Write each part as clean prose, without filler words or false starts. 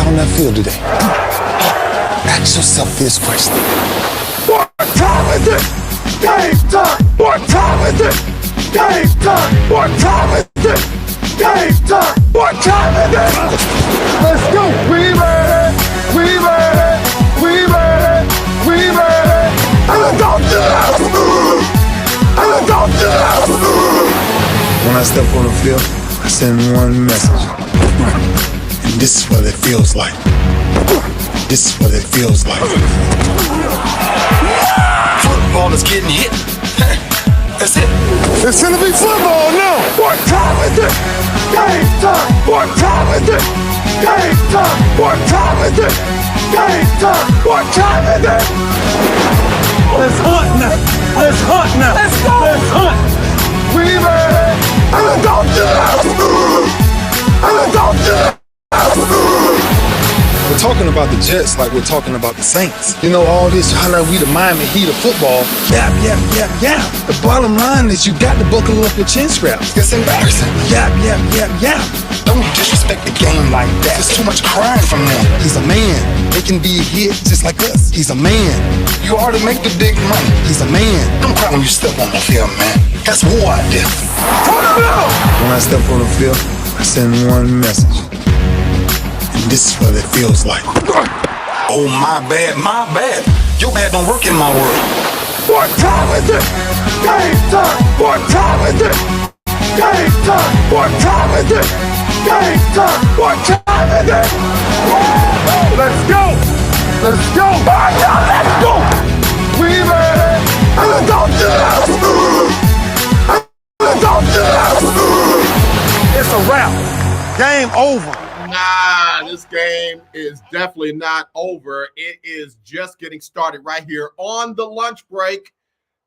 on that field today, ask yourself this question. What time is it? Game time! What time is it? Game time! What time is it? Game time! What time is it? Let's go! We ready! We ready! We ready! We ready! And let's go! And let's go! When I step on the field, I send one message. And this is what it feels like. This is what it feels like. Football is getting hit. That's it. It's gonna be football now. What time is it? Game time. What time is it? Game time. What time is it? Game time. What time is it? Let's hunt now. Let's hunt now. Let's go. Let's hunt. We ready. And let's go. And let's go. We're talking about the Jets like we're talking about the Saints. You know, all this, how like we the Miami Heat of football. Yap, yap, yap, yap. The bottom line is you got to buckle up your chin straps. It's embarrassing. Yap, yap, yap, yap. Don't disrespect the game like that. There's too much crying from them. He's a man. They can be a hit just like us. He's a man. You already make the big money. He's a man. Don't cry when you step on the field, man. That's war out there. When I step on the field, I send one message. This is what it feels like. Oh, my bad, my bad. Your bad don't work in my world. What time is it? Game time. What time is it? Game time. What time is it? Game time. What time is it? Let's go. Let's go. Let's go. We ready. And let's go. Let's go. It's a wrap. Game over. Nah, this game is definitely not over. It is just getting started right here on the lunch break,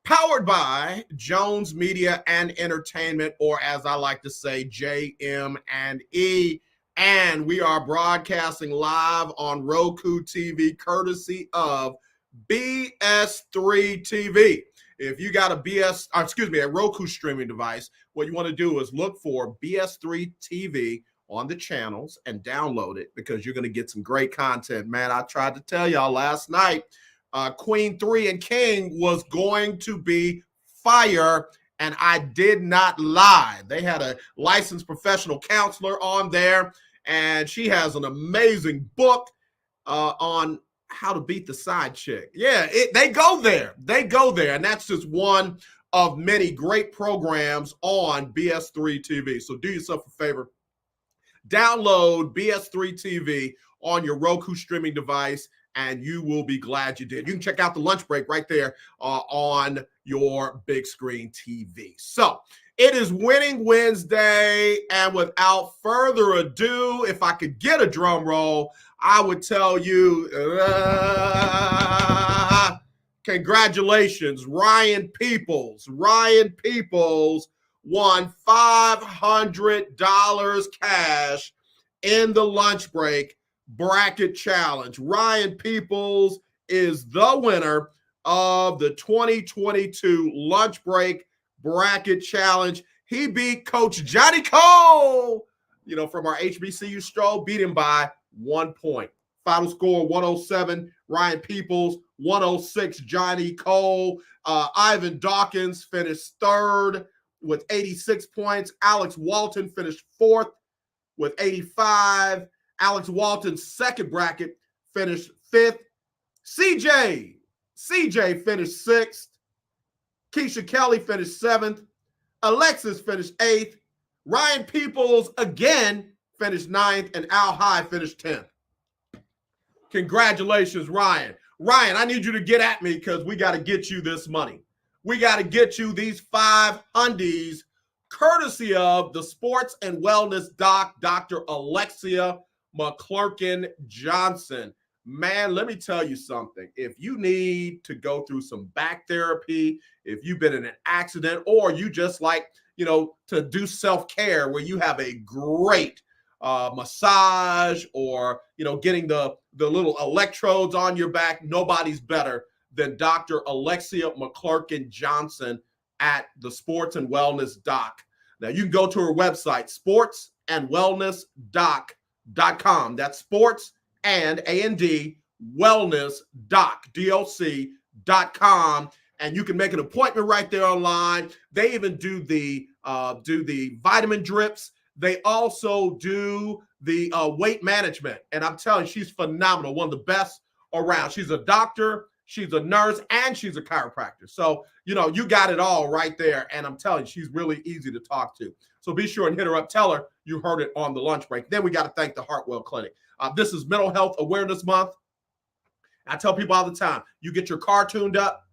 powered by Jones Media and Entertainment, or as I like to say, JM&E. And we are broadcasting live on ROKU TV, courtesy of BS3 TV. If you got a Roku streaming device, what you want to do is look for BS3 TV on the channels and download it, because you're going to get some great content. Man, I tried to tell y'all last night, Queen 3 and King was going to be fire, and I did not lie. They had a licensed professional counselor on there, and she has an amazing book on how to beat the side chick. Yeah, they go there. They go there, and that's just one of many great programs on BS3 TV. So do yourself a favor. Download BS3 TV on your Roku streaming device, and you will be glad you did. You can check out the lunch break right there on your big screen TV. So it is Winning Wednesday, and without further ado, if I could get a drum roll, I would tell you, congratulations, Ryan Peoples. Ryan Peoples won $500 cash in the lunch break bracket challenge. Ryan Peoples is the winner of the 2022 lunch break bracket challenge. He beat Coach Johnny Cole, from our HBCU stroll, beat him by 1 point. Final score 107, Ryan Peoples, 106, Johnny Cole. Ivan Dawkins finished third with 86 points. Alex Walton finished fourth with 85. Alex Walton's second bracket finished fifth. CJ finished sixth. Keisha Kelly finished seventh. Alexis finished eighth. Ryan Peoples again finished ninth, and Al High finished 10th. Congratulations, Ryan. Ryan, I need you to get at me, because we got to get you this money. We got to get you these 5 undies, courtesy of the sports and wellness doc, Dr. Alexia McClurkin Johnson. Man, let me tell you something. If you need to go through some back therapy, if you've been in an accident, or you just like, to do self-care where you have a great massage, or, getting the little electrodes on your back, nobody's better than Dr. Alexia McClurkin Johnson at the Sports and Wellness Doc. Now, you can go to her website, sportsandwellnessdoc.com. That's and A&D Wellness doc.com. And you can make an appointment right there online. They even do the vitamin drips. They also do the weight management. And I'm telling you, she's phenomenal. One of the best around. She's a doctor, she's a nurse, and she's a chiropractor. So, you got it all right there. And I'm telling you, she's really easy to talk to. So be sure and hit her up. Tell her you heard it on the lunch break. Then we got to thank the Hartwell Clinic. This is Mental Health Awareness Month. I tell people all the time, you get your car tuned up,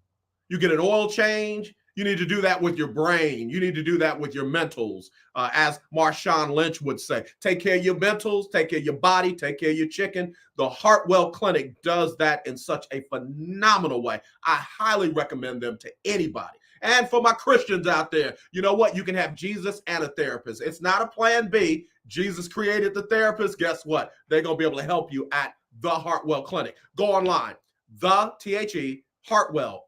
you get an oil change, you need to do that with your brain. You need to do that with your mentals. As Marshawn Lynch would say, take care of your mentals, take care of your body, take care of your chicken. The Hartwell Clinic does that in such a phenomenal way. I highly recommend them to anybody. And for my Christians out there, you know what? You can have Jesus and a therapist. It's not a plan B. Jesus created the therapist. Guess what? They're going to be able to help you at the Hartwell Clinic. Go online, Hartwell, HARTWELL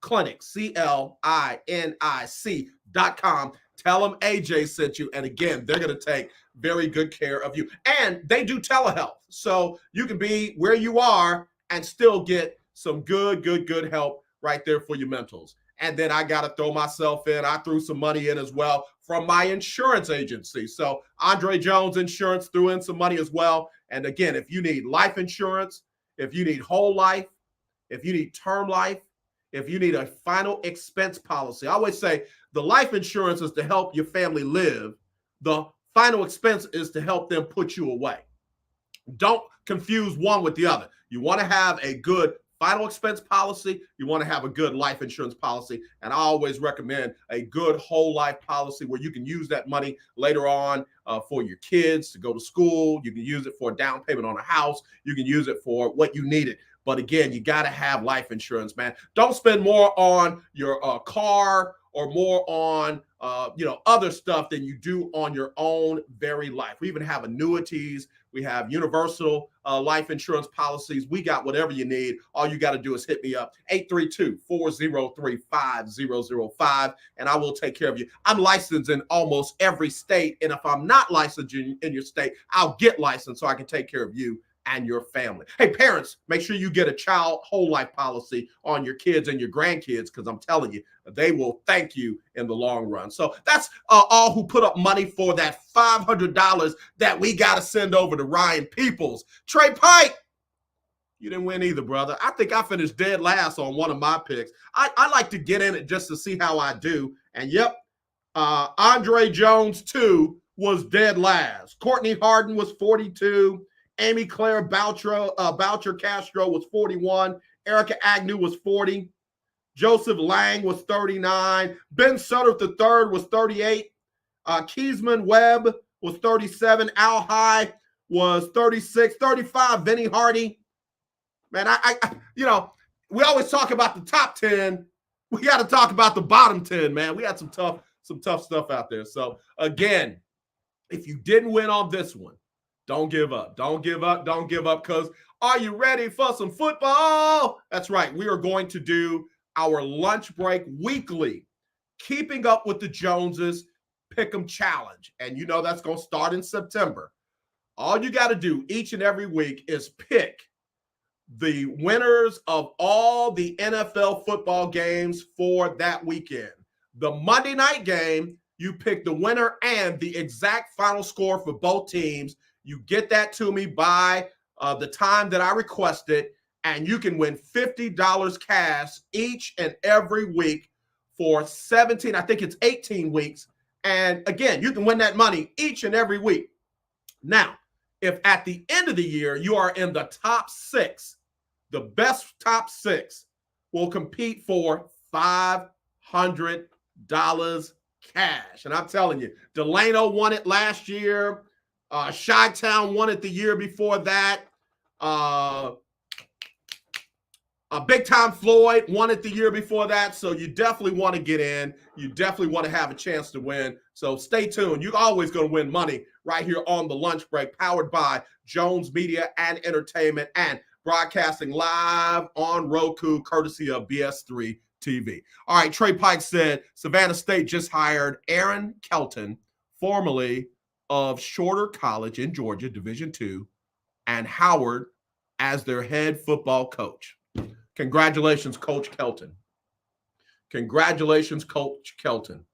Clinic, CLINIC.com. Tell them AJ sent you. And again, they're going to take very good care of you. And they do telehealth. So you can be where you are and still get some good help right there for your mentals. And then I got to throw myself in. I threw some money in as well from my insurance agency. So Andre Jones Insurance threw in some money as well. And again, if you need life insurance, if you need whole life, if you need term life, if you need a final expense policy, I always say the life insurance is to help your family live. The final expense is to help them put you away. Don't confuse one with the other. You want to have a good final expense policy. You want to have a good life insurance policy. And I always recommend a good whole life policy where you can use that money later on for your kids to go to school. You can use it for a down payment on a house. You can use it for what you need it. But again, you got to have life insurance, man. Don't spend more on your car or more on other stuff than you do on your own very life. We even have annuities. We have universal life insurance policies. We got whatever you need. All you got to do is hit me up, 832-403-5005, and I will take care of you. I'm licensed in almost every state, and if I'm not licensed in your state, I'll get licensed so I can take care of you and your family. Hey, parents, make sure you get a child whole life policy on your kids and your grandkids, because I'm telling you, they will thank you in the long run. So that's all who put up money for that $500 that we got to send over to Ryan Peoples. Trey Pike, you didn't win either, brother. I think I finished dead last on one of my picks. I like to get in it just to see how I do. And yep, Andre Jones, too, was dead last. Courtney Harden was 42. Amy Claire Boucher Castro was 41. Erica Agnew was 40. Joseph Lang was 39. Ben Sutter III was 38. Keysman Webb was 37. Al High was 36. 35, Vinny Hardy. Man, we always talk about the top 10. We got to talk about the bottom 10, man. We had some tough stuff out there. So again, if you didn't win on this one, don't give up. Don't give up. Don't give up, because are you ready for some football? That's right. We are going to do our lunch break weekly, Keeping Up with the Joneses Pick'em Challenge. And that's going to start in September. All you got to do each and every week is pick the winners of all the NFL football games for that weekend. The Monday night game, you pick the winner and the exact final score for both teams. You get that to me by the time that I requested, and you can win $50 cash each and every week for 17, I think it's 18 weeks. And again, you can win that money each and every week. Now, if at the end of the year you are in the top 6, the best top 6 will compete for $500 cash. And I'm telling you, Delano won it last year. Chi-Town won it the year before that. Big Time Floyd won it the year before that. So you definitely want to get in. You definitely want to have a chance to win. So stay tuned. You're always going to win money right here on the lunch break, powered by Jones Media and Entertainment, and broadcasting live on Roku, courtesy of BS3 TV. All right, Trey Pike said Savannah State just hired Aaron Kelton, formerly of Shorter College in Georgia, Division II, and Howard as their head football coach. Congratulations, Coach Kelton. Congratulations, Coach Kelton.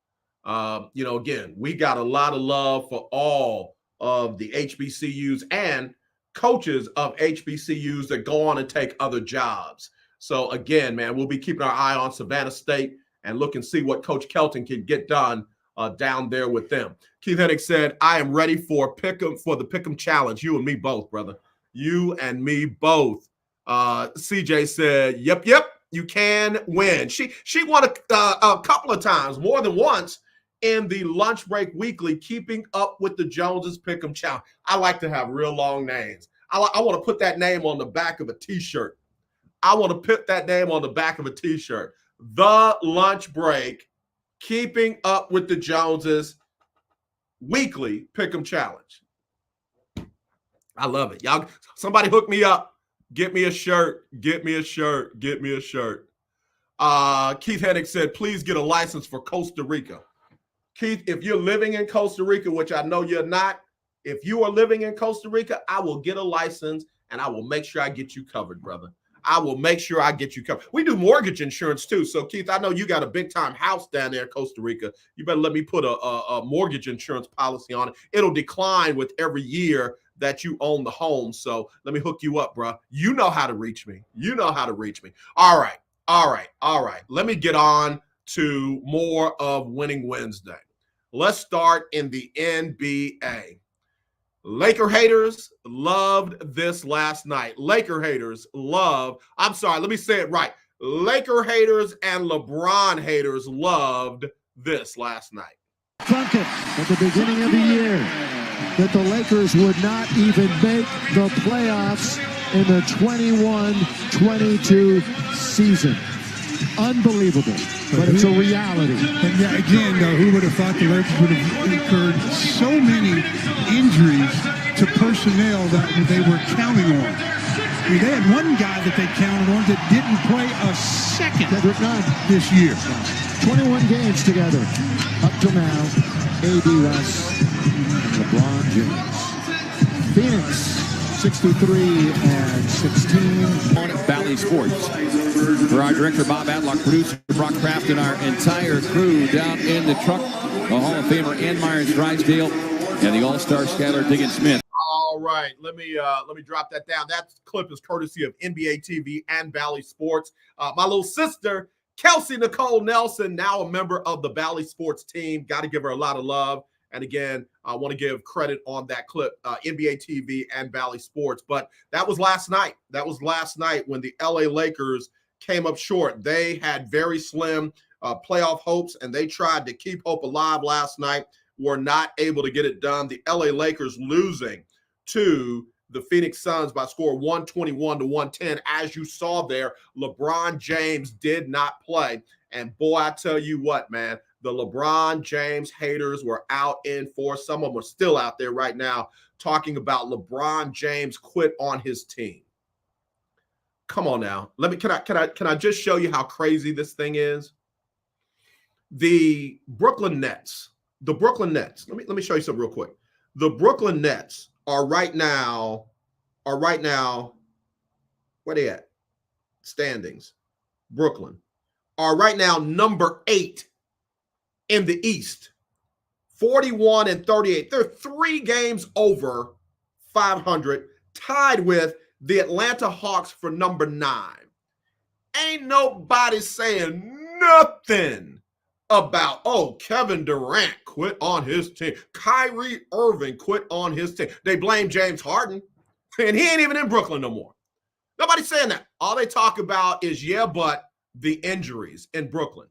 Again, we got a lot of love for all of the HBCUs and coaches of HBCUs that go on and take other jobs. So again, man, we'll be keeping our eye on Savannah State and look and see what Coach Kelton can get done down there with them. Keith Hennig said, I am ready for the Pick'em Challenge. You and me both, brother. You and me both. CJ said, yep, you can win. She won a couple of times, more than once, in the Lunch Break Weekly, Keeping Up with the Joneses Pick'em Challenge. I like to have real long names. I want to put that name on the back of a T-shirt. I want to put that name on the back of a T-shirt. The Lunch Break, Keeping Up with the Joneses Weekly Pick'em Challenge. I love it. Y'all, somebody hook me up. Get me a shirt. Get me a shirt. Get me a shirt. Keith Hennig said, please get a license for Costa Rica. Keith, if you're living in Costa Rica, which I know you're not, if you are living in Costa Rica, I will get a license and I will make sure I get you covered, brother. I will make sure I get you covered. We do mortgage insurance too. So, Keith, I know you got a big-time house down there in Costa Rica. You better let me put a mortgage insurance policy on it. It'll decline with every year that you own the home. So let me hook you up, bro. You know how to reach me. You know how to reach me. All right. Let me get on to more of Winning Wednesday. Let's start in the NBA. Laker haters loved this last night. Laker haters let me say it right. Laker haters and LeBron haters loved this last night. Thunk it at the beginning of the year that the Lakers would not even make the playoffs in the 21-22 season. Unbelievable, but it's a reality. And yeah, again, though, who would have thought the Lakers would have incurred so many injuries to personnel that they were counting on? I mean, they had one guy that they counted on that didn't play a second this year. 21 games together up to now. A.D. Russ and LeBron James. Phoenix 63-16. On at Valley Sports. For our director, Bob Adlock, producer, Brock Kraft, and our entire crew down in the truck, the Hall of Famer Ann Myers Drysdale, and the All-Star Skylar Diggins Smith. All right, let me drop that down. That clip is courtesy of NBA TV and Valley Sports. My little sister, Kelsey Nicole Nelson, now a member of the Valley Sports team. Got to give her a lot of love. And again, I want to give credit on that clip, NBA TV and Valley Sports. But that was last night. That was last night when the LA Lakers came up short. They had very slim playoff hopes, and they tried to keep hope alive last night. Were not able to get it done. The LA Lakers losing to the Phoenix Suns by score 121-110. As you saw there, LeBron James did not play. And boy, I tell you what, man, the LeBron James haters were out in force. Some of them are still out there right now talking about LeBron James quit on his team. Come on now. Can I just show you how crazy this thing is? The Brooklyn Nets. Let me show you something real quick. The Brooklyn Nets are right now, where they at? Standings. Brooklyn are right now number 8 in the East, 41-38. They're 3 games over 500, tied with the Atlanta Hawks for number 9. Ain't nobody saying nothing about, Kevin Durant quit on his team. Kyrie Irving quit on his team. They blame James Harden, and he ain't even in Brooklyn no more. Nobody's saying that. All they talk about is, but the injuries in Brooklyn.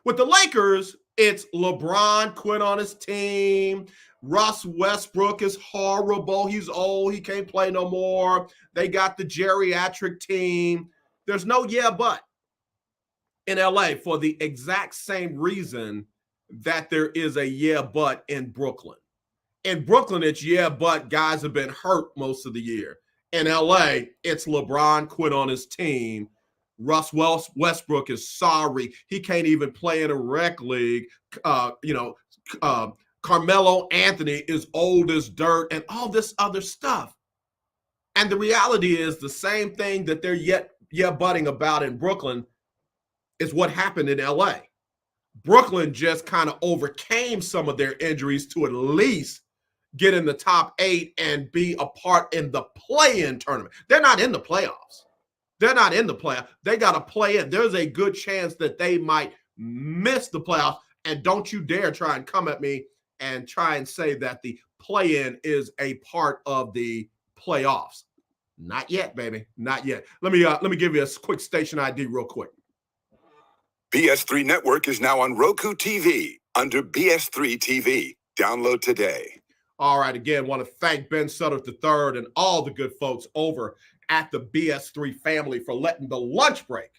With the Lakers, it's LeBron quit on his team. Russ Westbrook is horrible. He's old. He can't play no more. They got the geriatric team. There's no but in LA for the exact same reason that there is a but in Brooklyn. In Brooklyn, it's but guys have been hurt most of the year. In LA, it's LeBron quit on his team. Russ Westbrook is sorry. He can't even play in a rec league. Carmelo Anthony is old as dirt and all this other stuff. And the reality is the same thing that they're yet butting about in Brooklyn is what happened in LA. Brooklyn just kind of overcame some of their injuries to at least get in the top 8 and be a part in the play-in tournament. They're not in the playoffs. They're not in the playoffs. They got to play in. There's a good chance that they might miss the playoffs. And don't you dare try and come at me and try and say that the play-in is a part of the playoffs. Not yet, baby. Not yet. Let me give you a quick station ID real quick. BS3 Network is now on ROKU TV under BS3 TV. Download today. All right. Again, want to thank Ben Sutter III and all the good folks over at the BS3 family for letting the lunch break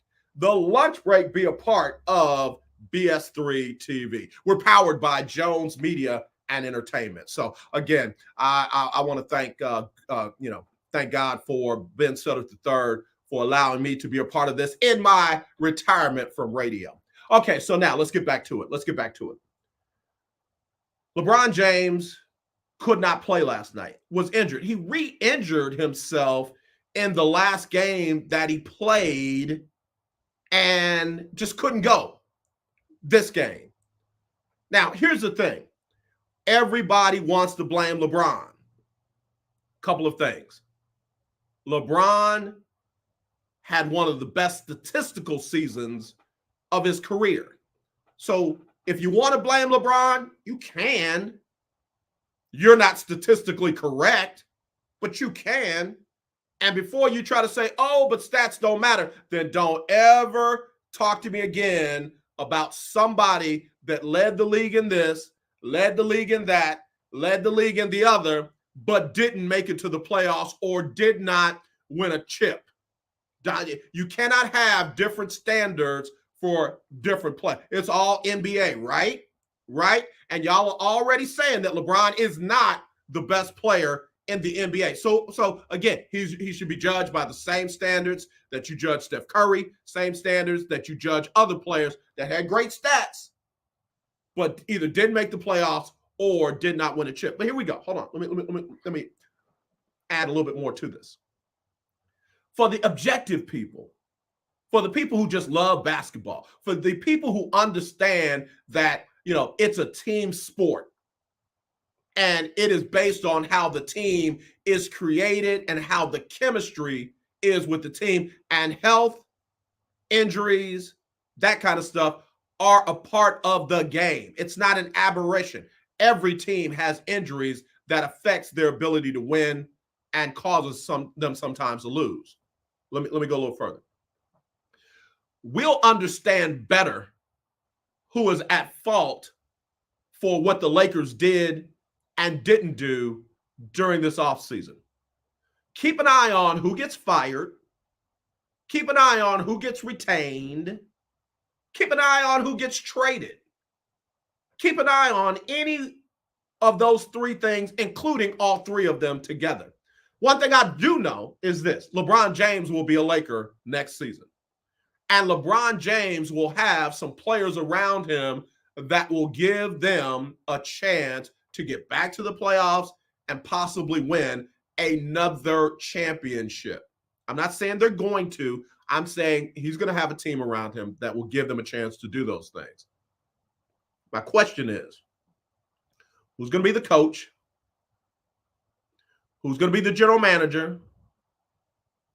be a part of BS3 TV. We're powered by Jones Media and Entertainment. So again, I want to thank thank God for Ben Sutter III for allowing me to be a part of this in my retirement from radio. Okay, so now let's get back to it. LeBron James could not play last night, was injured. He re-injured himself in the last game that he played and just couldn't go this game. Now, here's the thing. Everybody wants to blame LeBron. Couple of things. LeBron had one of the best statistical seasons of his career. So if you want to blame LeBron, you can. You're not statistically correct, but you can. And before you try to say, oh, but stats don't matter, then don't ever talk to me again about somebody that led the league in this, led the league in that, led the league in the other, but didn't make it to the playoffs or did not win a chip. You cannot have different standards for different play. It's all NBA, right? Right? And y'all are already saying that LeBron is not the best player in the NBA. So again, he should be judged by the same standards that you judge Steph Curry, same standards that you judge other players that had great stats, but either didn't make the playoffs or did not win a chip. But here we go. Hold on. Let me add a little bit more to this. For the objective people, for the people who just love basketball, for the people who understand that, it's a team sport and it is based on how the team is created and how the chemistry is with the team, and health, injuries, that kind of stuff are a part of the game. It's not an aberration. Every team has injuries that affects their ability to win and causes them sometimes to lose. Let me go a little further. We'll understand better who is at fault for what the Lakers did and didn't do during this offseason. Keep an eye on who gets fired. Keep an eye on who gets retained. Keep an eye on who gets traded. Keep an eye on any of those three things, including all three of them together. One thing I do know is this: LeBron James will be a Laker next season. And LeBron James will have some players around him that will give them a chance to get back to the playoffs and possibly win another championship. I'm not saying they're going to. I'm saying he's going to have a team around him that will give them a chance to do those things. My question is, who's going to be the coach? Who's going to be the general manager?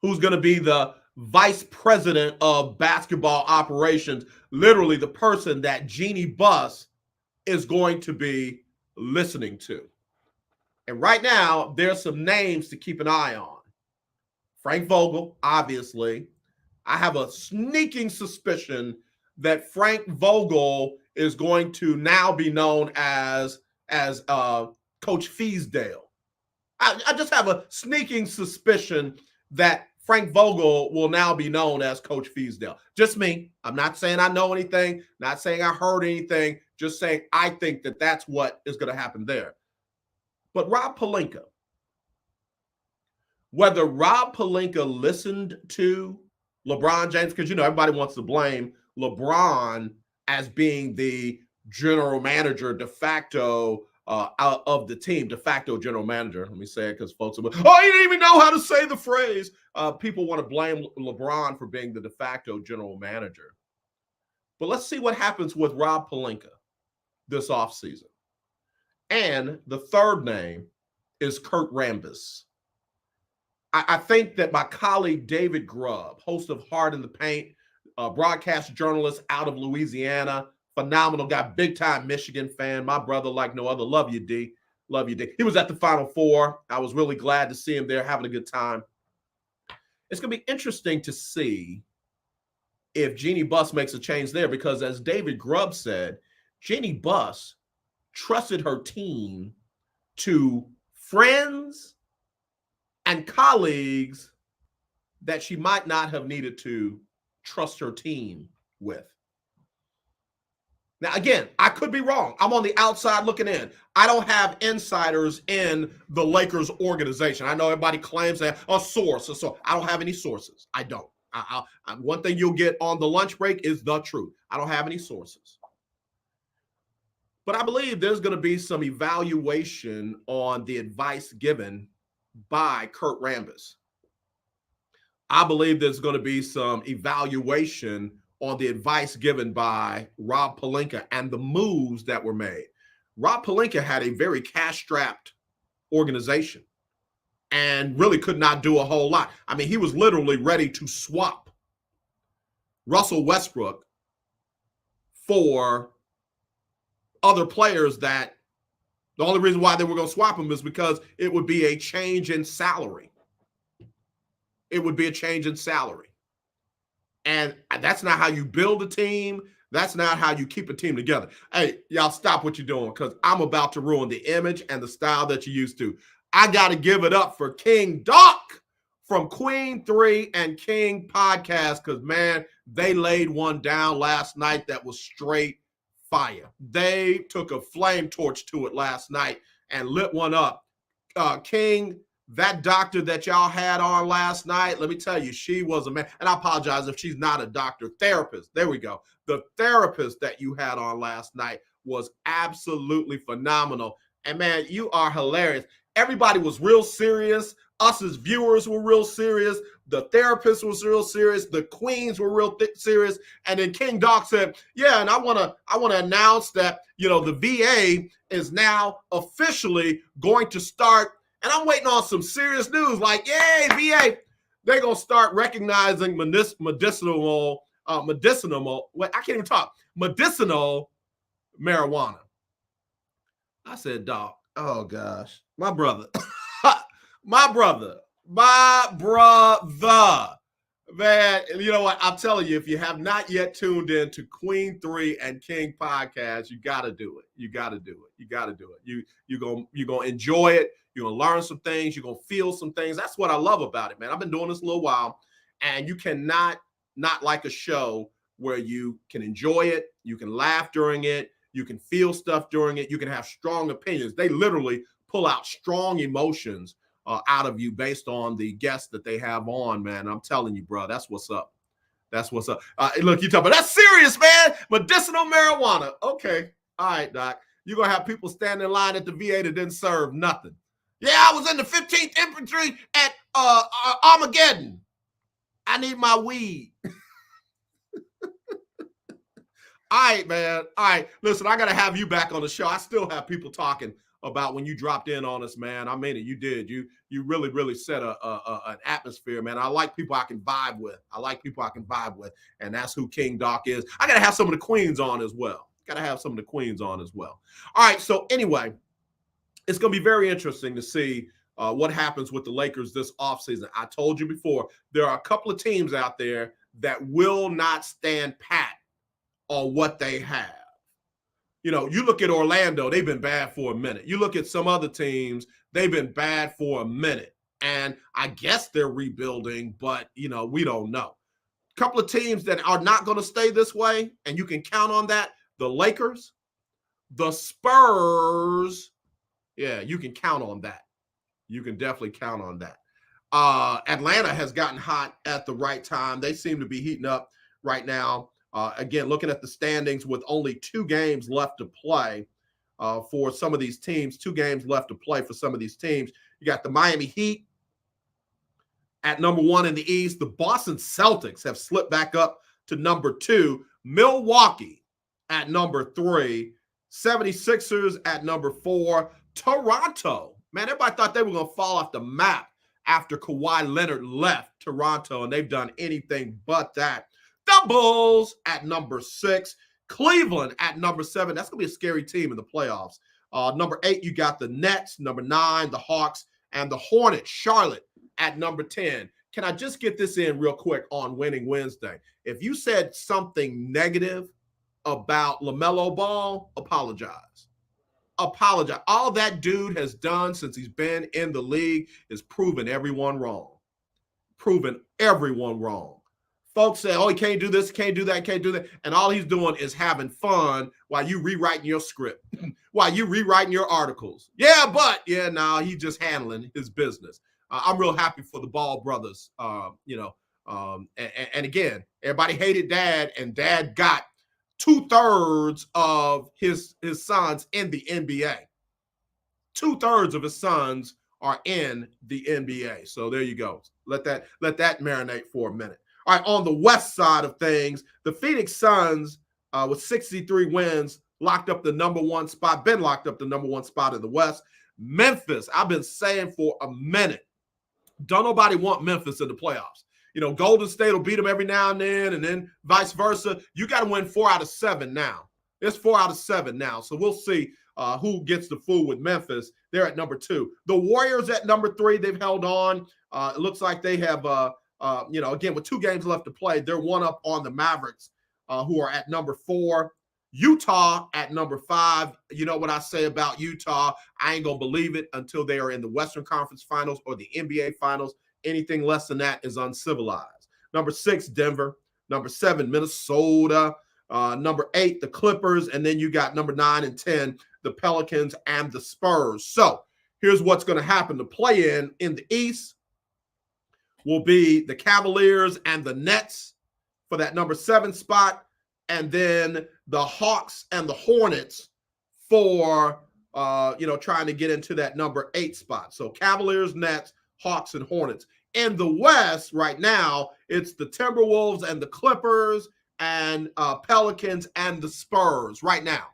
Who's going to be the vice president of basketball operations? Literally the person that Jeannie Buss is going to be listening to. And right now, there's some names to keep an eye on. Frank Vogel, obviously. I have a sneaking suspicion that Frank Vogel is going to now be known as Coach Fiesdale. I just have a sneaking suspicion that Frank Vogel will now be known as Coach Fiesdale. Just me. I'm not saying I know anything, not saying I heard anything, just saying I think that that's what is going to happen there. But Rob Pelinka, whether Rob Pelinka listened to LeBron James, because, everybody wants to blame LeBron as being the general manager de facto out of the team, de facto general manager. Let me say it because folks are, oh, he didn't even know how to say the phrase. People want to blame LeBron for being the de facto general manager. But let's see what happens with Rob Pelinka this offseason. And the third name is Kurt Rambis. I think that my colleague David Grubb, host of Hard in the Paint, broadcast journalist out of Louisiana, phenomenal guy, big-time Michigan fan, my brother like no other. Love you, D. Love you, D. He was at the Final Four. I was really glad to see him there having a good time. It's going to be interesting to see if Jeannie Buss makes a change there because, as David Grubb said, Jeannie Buss trusted her team to friends and colleagues that she might not have needed to trust her team with. Now, again, I could be wrong. I'm on the outside looking in. I don't have insiders in the Lakers organization. I know everybody claims that a source. So I don't have any sources. I don't. One thing you'll get on the lunch break is the truth. I don't have any sources. But I believe there's going to be some evaluation on the advice given by Kurt Rambis. I believe there's going to be some evaluation on the advice given by Rob Pelinka and the moves that were made. Rob Pelinka had a very cash-strapped organization and really could not do a whole lot. I mean, he was literally ready to swap Russell Westbrook for other players that the only reason why they were going to swap him is because it would be a change in salary. It would be a change in salary. And that's not how you build a team. That's not how you keep a team together. Hey, y'all stop what you're doing because I'm about to ruin the image and the style that you're used to. I got to give it up for King Doc from Queen 3 and King Podcast because, man, they laid one down last night that was straight fire. They took a flame torch to it last night and lit one up. King, that doctor that y'all had on last night, let me tell you, she was a man. And I apologize if she's not a doctor, therapist. There we go. The therapist that you had on last night was absolutely phenomenal. And, man, you are hilarious. Everybody was real serious. Us as viewers were real serious. The therapist was real serious. The queens were real serious. And then King Doc said, yeah, and I want to announce that, the VA is now officially going to start. And I'm waiting on some serious news like, yay, VA. They're going to start recognizing medicinal marijuana. I said, Doc, oh, gosh, my brother, man, you know what? I'm telling you, if you have not yet tuned in to Queen 3 and King Podcast, you got to do it. You got to do it. You're going to enjoy it. You're going to learn some things. You're going to feel some things. That's what I love about it, man. I've been doing this a little while, and you cannot not like a show where you can enjoy it. You can laugh during it. You can feel stuff during it. You can have strong opinions. They literally pull out strong emotions out of you based on the guests that they have on, man. I'm telling you, bro, that's what's up. That's what's up. Look, you talk about that's serious, man. Medicinal marijuana. Okay. All right, Doc. You're going to have people standing in line at the VA that didn't serve nothing. Yeah, I was in the 15th Infantry at Armageddon. I need my weed. All right, man. All right. Listen, I got to have you back on the show. I still have people talking about when you dropped in on us, man. I mean it. You did. You really, really set an atmosphere, man. I like people I can vibe with. And that's who King Doc is. I got to have some of the queens on as well. All right. So anyway, it's going to be very interesting to see what happens with the Lakers this offseason. I told you before, there are a couple of teams out there that will not stand pat on what they have. You look at Orlando, they've been bad for a minute. You look at some other teams, they've been bad for a minute. And I guess they're rebuilding, but, we don't know. A couple of teams that are not going to stay this way, and you can count on that, the Lakers, the Spurs. Yeah, you can count on that. You can definitely count on that. Atlanta has gotten hot at the right time. They seem to be heating up right now. Again, looking at the standings with only 2 games left to play, for some of these teams. 2 games left to play for some of these teams. You got the Miami Heat at number 1 in the East. The Boston Celtics have slipped back up to number 2. Milwaukee at number 3. 76ers at number 4. Toronto. Man, everybody thought they were going to fall off the map after Kawhi Leonard left Toronto, and they've done anything but that. The Bulls at number 6. Cleveland at number 7. That's going to be a scary team in the playoffs. Number 8, you got the Nets. Number 9, the Hawks. And the Hornets, Charlotte, at number 10. Can I just get this in real quick on Winning Wednesday? If you said something negative about LaMelo Ball, apologize. Apologize. All that dude has done since he's been in the league is proven everyone wrong. Proven everyone wrong. Folks say, oh, he can't do this, can't do that, can't do that. And all he's doing is having fun while you rewriting your script, while you rewriting your articles. He's just handling his business. I'm real happy for the Ball brothers, and again, everybody hated Dad, and Dad got 2/3 of his sons in the NBA. 2/3 of his sons are in the NBA. So there you go. Let that marinate for a minute. All right, on the west side of things, the Phoenix Suns with 63 wins locked up the number 1 spot, been locked up the number 1 spot in the West. Memphis, I've been saying for a minute, don't nobody want Memphis in the playoffs. Golden State will beat them every now and then vice versa. You got to win 4 out of 7 now. It's 4 out of 7 now. So we'll see who gets the fool with Memphis. They're at number 2. The Warriors at number 3, they've held on. It looks like they have, again, with 2 games left to play, they're 1 up on the Mavericks, who are at number 4. Utah at number 5. You know what I say about Utah? I ain't going to believe it until they are in the Western Conference Finals or the NBA Finals. Anything less than that is uncivilized. Number 6, Denver. Number 7, Minnesota. Number 8, the Clippers. And then you got number 9 and 10, the Pelicans and the Spurs. So here's what's going to happen. The play-in the East will be the Cavaliers and the Nets for that number 7 spot. And then the Hawks and the Hornets for, trying to get into that number 8 spot. So Cavaliers, Nets, Hawks, and Hornets. In the West right now, it's the Timberwolves and the Clippers and Pelicans and the Spurs right now.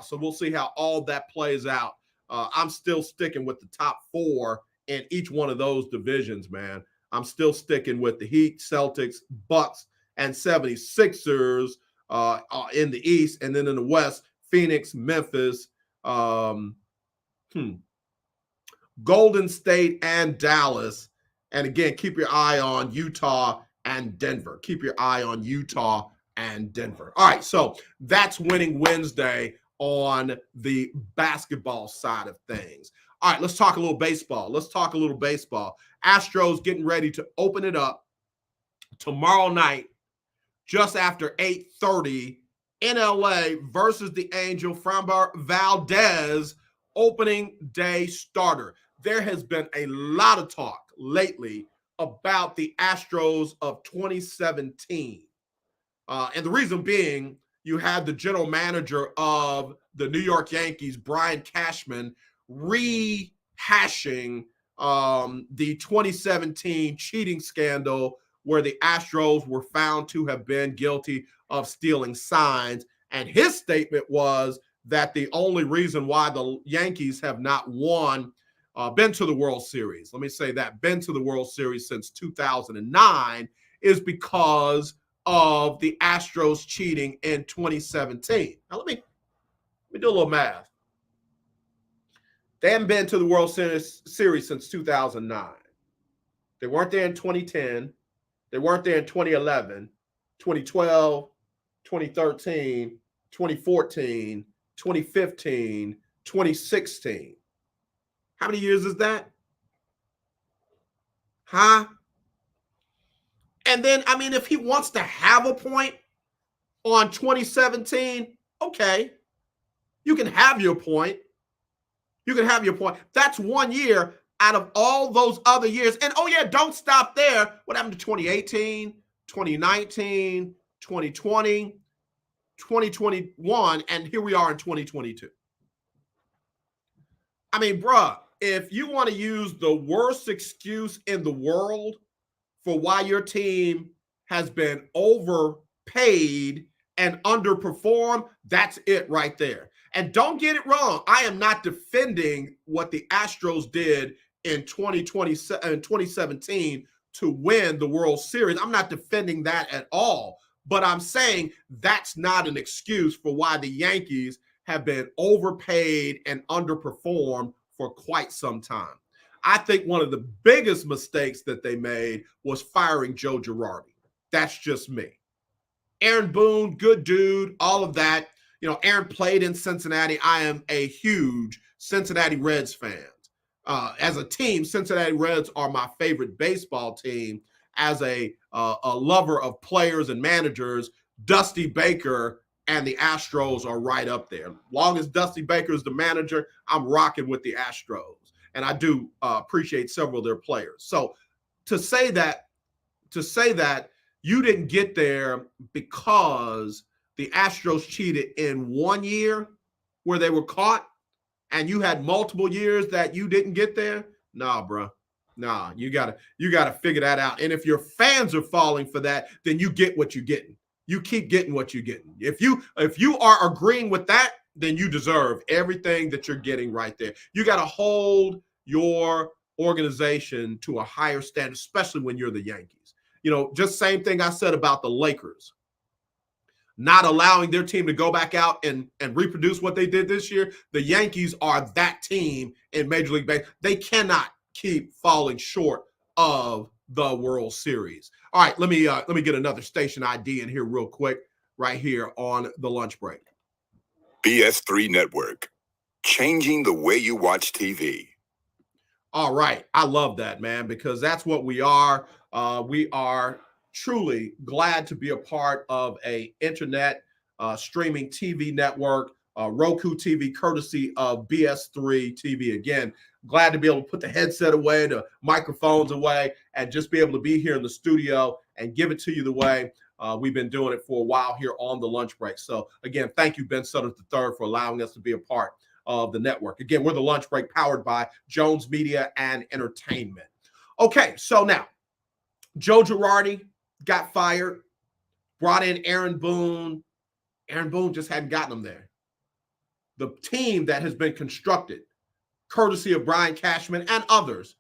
So we'll see how all that plays out. I'm still sticking with the top 4 in each one of those divisions, man. I'm still sticking with the Heat, Celtics, Bucks, and 76ers in the East. And then in the West, Phoenix, Memphis, Golden State, and Dallas. And again, keep your eye on Utah and Denver. Keep your eye on Utah and Denver. All right, so that's Winning Wednesday on the basketball side of things. All right, let's talk a little baseball. Astros getting ready to open it up tomorrow night, just after 8:30 in LA versus the Angel. Framber Valdez, opening day starter. There has been a lot of talk lately about the Astros of 2017. And the reason being, you had the general manager of the New York Yankees, Brian Cashman, rehashing the 2017 cheating scandal where the Astros were found to have been guilty of stealing signs. And his statement was that the only reason why the Yankees have not been to the World Series, been to the World Series since 2009, is because of the Astros cheating in 2017. Now, let me do a little math. They haven't been to the World Series since 2009. They weren't there in 2010. They weren't there in 2011, 2012, 2013, 2014, 2015, 2016. How many years is that? And then, if he wants to have a point on 2017, okay, you can have your point. That's 1 year out of all those other years. And don't stop there. What happened to 2018, 2019, 2020, 2021, and here we are in 2022. I mean, bruh, if you want to use the worst excuse in the world for why your team has been overpaid and underperformed, that's it right there. And don't get it wrong. I am not defending what the Astros did in 2017 to win the World Series. I'm not defending that at all. But I'm saying that's not an excuse for why the Yankees have been overpaid and underperformed for quite some time. I think one of the biggest mistakes that they made was firing Joe Girardi. That's just me. Aaron Boone, good dude, all of that. You know, Aaron played in Cincinnati. I am a huge Cincinnati Reds fan. As a team, Cincinnati Reds are my favorite baseball team. As a lover of players and managers, Dusty Baker and the Astros are right up there. Long as Dusty Baker is the manager, I'm rocking with the Astros. And I do appreciate several of their players. So to say that you didn't get there because the Astros cheated in 1 year where they were caught, and you had multiple years that you didn't get there, nah, bro. Nah, you gotta figure that out. And if your fans are falling for that, then you get what you're getting. You keep getting what you're getting. If you are agreeing with that, then you deserve everything that you're getting right there. You got to hold your organization to a higher standard, especially when you're the Yankees. You know, just same thing I said about the Lakers. Not allowing their team to go back out and reproduce what they did this year. The Yankees are that team in Major League Baseball. They cannot keep falling short of the World Series. All right, let me get another station ID in here real quick, right here on the lunch break. BS3 Network, changing the way you watch TV. All right, I love that, man, because that's what we are. We are truly glad to be a part of a internet streaming TV network, ROKU TV, courtesy of BS3 TV. Again, glad to be able to put the headset away, the microphones away, and just be able to be here in the studio and give it to you the way we've been doing it for a while here on the lunch break. So again, thank you, Ben Sutter III, for allowing us to be a part of the network. Again, we're the lunch break powered by Jones Media and Entertainment. Okay, so now Joe Girardi got fired, brought in Aaron Boone. Aaron Boone just hadn't gotten him there. The team that has been constructed, courtesy of Brian Cashman and others,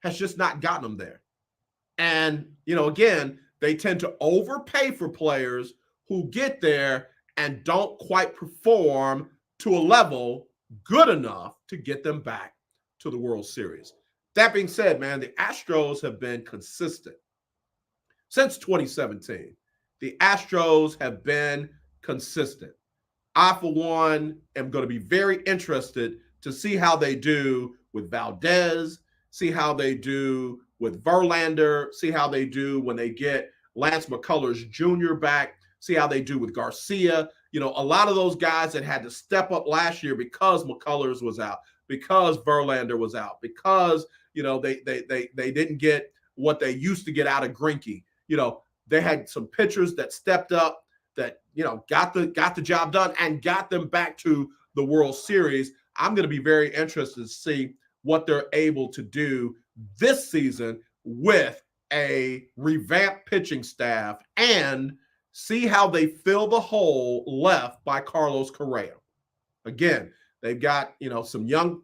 has just not gotten them there. And, you know, again, they tend to overpay for players who get there and don't quite perform to a level good enough to get them back to the World Series. That being said, man, the Astros have been consistent since 2017. The Astros have been consistent. I, for one, am going to be very interested to see how they do with Valdez, see how they do with Verlander, see how they do when they get Lance McCullers Jr. back, see how they do with Garcia. You know, a lot of those guys that had to step up last year because McCullers was out, because Verlander was out, because, you know, they didn't get what they used to get out of Greinke. You know, they had some pitchers that stepped up, that, you know, got the job done and got them back to the World Series. I'm going to be very interested to see what they're able to do this season with a revamped pitching staff and see how they fill the hole left by Carlos Correa. Again, they've got, you know, some young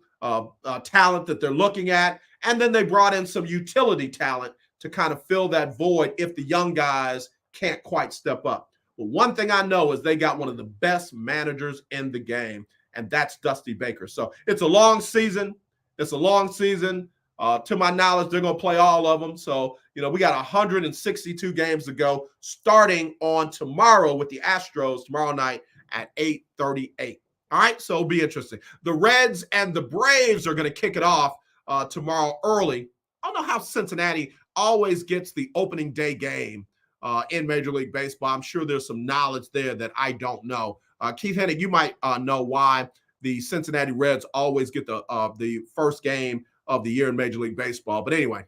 talent that they're looking at, and then they brought in some utility talent to kind of fill that void if the young guys can't quite step up. But one thing I know is they got one of the best managers in the game, and that's Dusty Baker. So it's a long season. It's a long season. To my knowledge, they're going to play all of them. So, you know, we got 162 games to go, starting on tomorrow with the Astros tomorrow night at 8:38. All right, so it'll be interesting. The Reds and the Braves are going to kick it off tomorrow early. I don't know how Cincinnati always gets the opening day game in Major League Baseball. I'm sure there's some knowledge there that I don't know. Keith Hennig, you might know why the Cincinnati Reds always get the first game of the year in Major League Baseball. But anyway,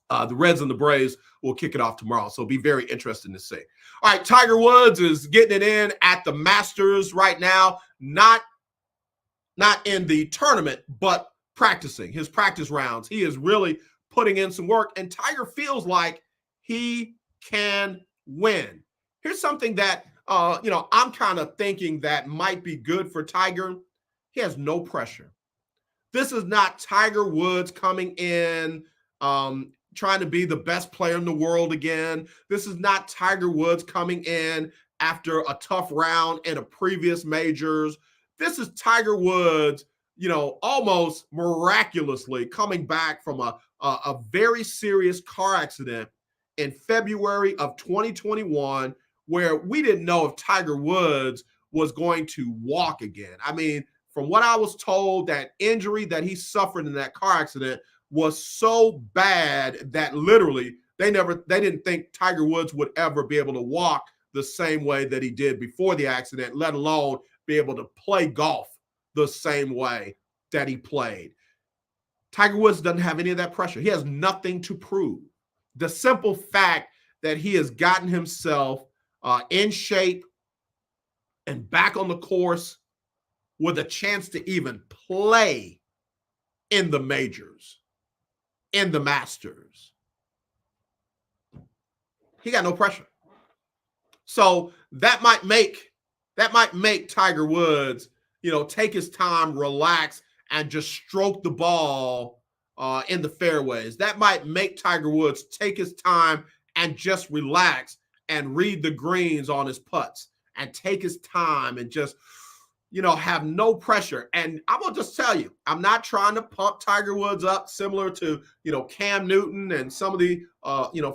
the Reds and the Braves will kick it off tomorrow. So it'll be very interesting to see. All right, Tiger Woods is getting it in at the Masters right now. Not in the tournament, but practicing, his practice rounds. He is really putting in some work, and Tiger feels like he can win. Here's something that, I'm kind of thinking that might be good for Tiger. He has no pressure. This is not Tiger Woods coming in, trying to be the best player in the world again. This is not Tiger Woods coming in after a tough round in a previous majors. This is Tiger Woods, almost miraculously coming back from a very serious car accident in February of 2021, where we didn't know if Tiger Woods was going to walk again. I mean, from what I was told, that injury that he suffered in that car accident was so bad that literally they didn't think Tiger Woods would ever be able to walk the same way that he did before the accident, let alone be able to play golf the same way that he played. Tiger Woods doesn't have any of that pressure. He has nothing to prove. The simple fact that he has gotten himself in shape and back on the course with a chance to even play in the majors, in the Masters. He got no pressure. So that might make Tiger Woods, take his time, relax, and just stroke the ball in the fairways. That might make Tiger Woods take his time and just relax and read the greens on his putts and take his time and just, have no pressure. And I'm going to just tell you, I'm not trying to pump Tiger Woods up similar to, Cam Newton and some of the,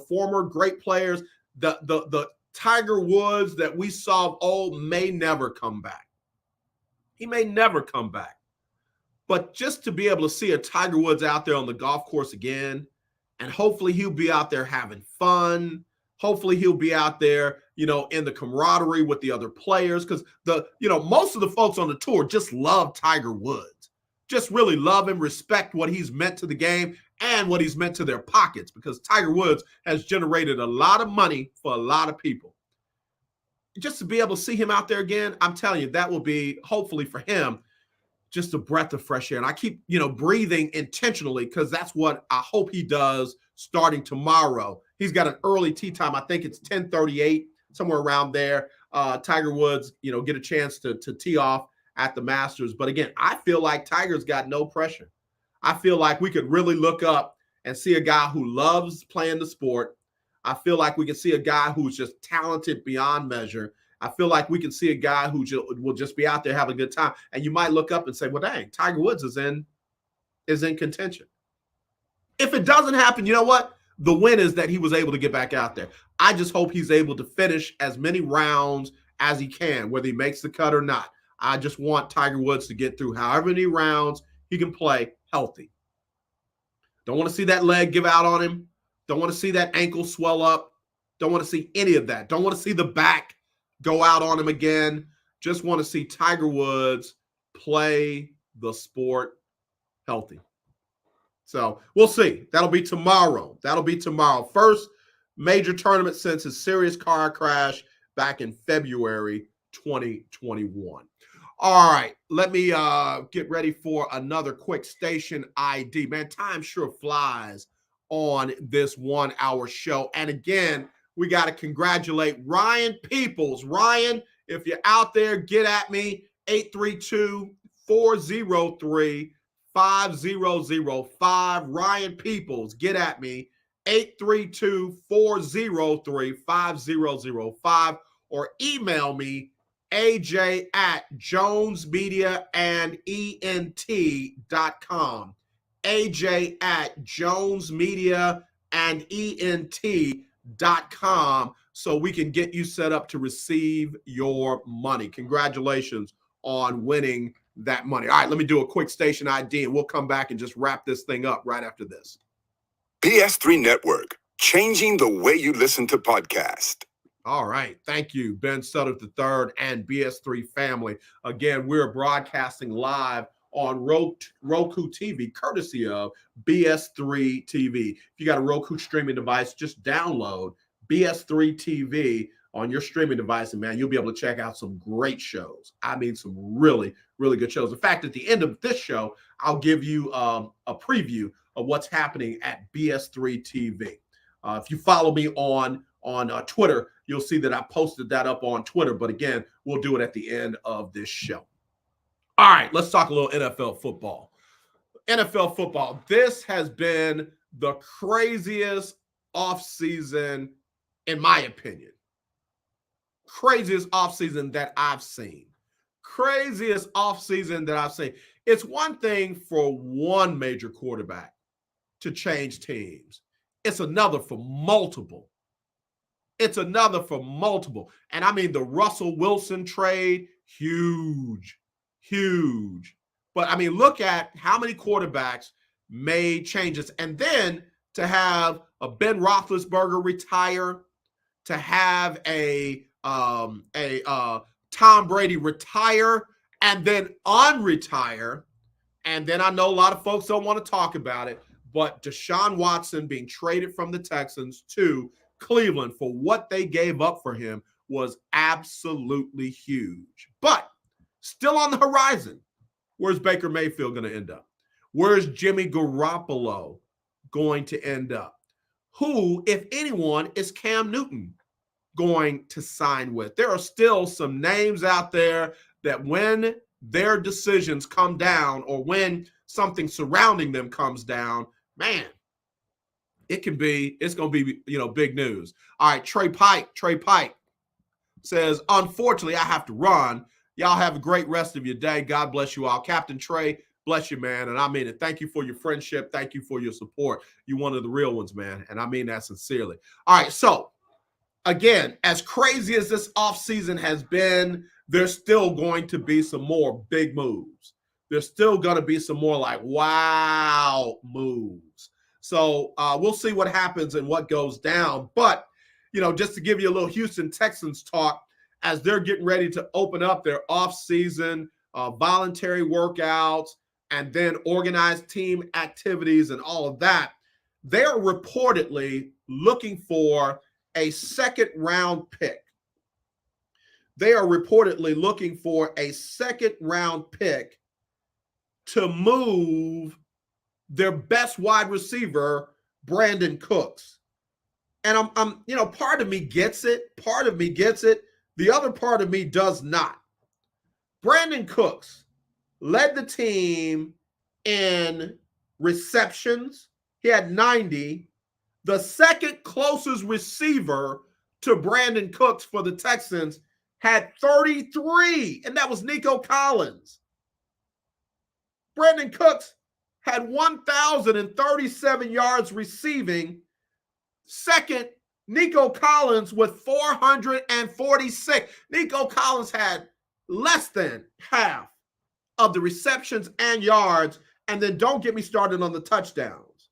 former great players. The Tiger Woods that we saw of old may never come back. He may never come back. But just to be able to see a Tiger Woods out there on the golf course again, and hopefully he'll be out there having fun. Hopefully he'll be out there, in the camaraderie with the other players, because most of the folks on the tour just love Tiger Woods, just really love him, respect what he's meant to the game and what he's meant to their pockets, because Tiger Woods has generated a lot of money for a lot of people. Just to be able to see him out there again, I'm telling you, that will be, hopefully for him, just a breath of fresh air. And I keep, breathing intentionally, because that's what I hope he does starting tomorrow. He's got an early tee time. I think it's 10:38, somewhere around there. Tiger Woods, get a chance to tee off at the Masters. But again, I feel like Tiger's got no pressure. I feel like we could really look up and see a guy who loves playing the sport. I feel like we can see a guy who's just talented beyond measure. I feel like we can see a guy who will just be out there having a good time. And you might look up and say, well, dang, Tiger Woods is in contention. If it doesn't happen, you know what? The win is that he was able to get back out there. I just hope he's able to finish as many rounds as he can, whether he makes the cut or not. I just want Tiger Woods to get through however many rounds he can play healthy. Don't want to see that leg give out on him. Don't want to see that ankle swell up. Don't want to see any of that. Don't want to see the back go out on him again. Just want to see Tiger Woods play the sport healthy. So we'll see. That'll be tomorrow. First major tournament since his serious car crash back in February 2021. All right, let me get ready for another quick station ID. Man, time sure flies on this 1 hour show. And again, we got to congratulate Ryan Peoples. Ryan, if you're out there, get at me, 832-403-5005. Ryan Peoples, get at me, 832-403-5005, or email me, aj@jonesmediaandent.com. aj@jonesmediaandent.com, so we can get you set up to receive your money. Congratulations on winning that money. All right, let me do a quick station ID, and we'll come back and just wrap this thing up right after this. BS3 Network, changing the way you listen to podcasts. All right. Thank you, Ben Sutter III and BS3 family. Again, we're broadcasting live on ROKU TV, courtesy of BS3 TV. If you got a ROKU streaming device, just download BS3 TV on your streaming device, and man, you'll be able to check out some great shows. I mean, some really, really good shows. In fact, at the end of this show, I'll give you a preview of what's happening at BS3 TV. If you follow me on Twitter, you'll see that I posted that up on Twitter. But again, we'll do it at the end of this show. All right, let's talk a little NFL football. NFL football. This has been the craziest offseason, in my opinion. Craziest offseason that I've seen. Craziest offseason that I've seen. It's one thing for one major quarterback to change teams. It's another for multiple. It's another for multiple. And I mean, the Russell Wilson trade, huge. But I mean, look at how many quarterbacks made changes. And then to have a Ben Roethlisberger retire, to have a Tom Brady retire and then unretire. And then I know a lot of folks don't want to talk about it, but Deshaun Watson being traded from the Texans to Cleveland for what they gave up for him was absolutely huge. But still on the horizon, where's Baker Mayfield going to end up? Where's Jimmy Garoppolo going to end up? Who, if anyone, is Cam Newton going to sign with? There are still some names out there that when their decisions come down or when something surrounding them comes down, man, it's going to be, big news. All right, Trey Pike says, unfortunately, I have to run. Y'all have a great rest of your day. God bless you all. Captain Trey, bless you, man. And I mean it. Thank you for your friendship. Thank you for your support. You're one of the real ones, man. And I mean that sincerely. All right, so again, as crazy as this offseason has been, there's still going to be some more big moves. There's still going to be some more like wow moves. So we'll see what happens and what goes down. But, just to give you a little Houston Texans talk, as they're getting ready to open up their offseason voluntary workouts and then organized team activities and all of that, they're reportedly looking for a second-round pick. They are reportedly looking for a second-round pick to move their best wide receiver, Brandon Cooks. And I'm part of me gets it. Part of me gets it. The other part of me does not. Brandon Cooks led the team in receptions. He had 90. The second closest receiver to Brandon Cooks for the Texans had 33, and that was Nico Collins. Brandon Cooks had 1,037 yards receiving. Second, Nico Collins with 446. Nico Collins had less than half of the receptions and yards, and then don't get me started on the touchdowns.